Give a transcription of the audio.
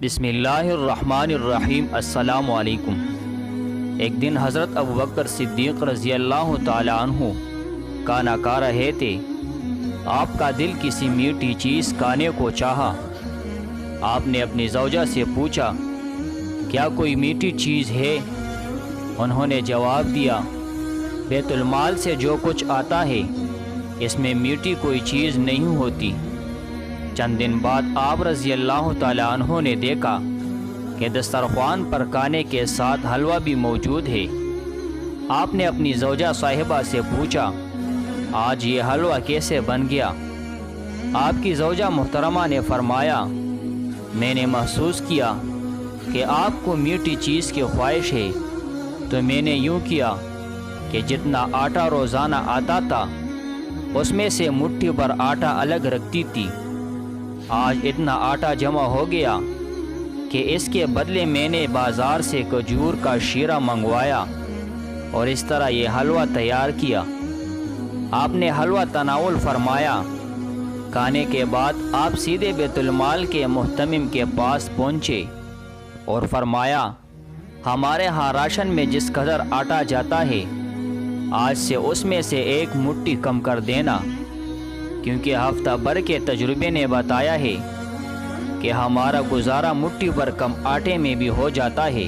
بسم اللہ الرحمن الرحیم۔ السلام علیکم۔ ایک دن حضرت ابوبکر صدیق رضی اللہ تعالی عنہ کھانا کھا رہے تھے۔ آپ کا دل کسی میٹھی چیز کھانے کو چاہا۔ آپ نے اپنی زوجہ سے پوچھا، کیا کوئی میٹھی چیز ہے؟ انہوں نے جواب دیا، بیت المال سے جو کچھ آتا ہے اس میں میٹھی کوئی چیز نہیں ہوتی۔ چند دن بعد آپ رضی اللہ تعالی عنہ نے دیکھا کہ دسترخوان پر کھانے کے ساتھ حلوہ بھی موجود ہے۔ آپ نے اپنی زوجہ صاحبہ سے پوچھا، آج یہ حلوہ کیسے بن گیا؟ آپ کی زوجہ محترمہ نے فرمایا، میں نے محسوس کیا کہ آپ کو میٹھی چیز کی خواہش ہے، تو میں نے یوں کیا کہ جتنا آٹا روزانہ آتا تھا اس میں سے مٹھی بھر آٹا الگ رکھتی تھی۔ آج اتنا آٹا جمع ہو گیا کہ اس کے بدلے میں نے بازار سے کھجور کا شیرہ منگوایا اور اس طرح یہ حلوہ تیار کیا۔ آپ نے حلوہ تناول فرمایا۔ کھانے کے بعد آپ سیدھے بیت المال کے محتمم کے پاس پہنچے اور فرمایا، ہمارے ہاں راشن میں جس قدر آٹا جاتا ہے آج سے اس میں سے ایک مٹھی کم کر دینا، کیونکہ ہفتہ بھر کے تجربے نے بتایا ہے کہ ہمارا گزارا مٹھی بھر کم آٹے میں بھی ہو جاتا ہے۔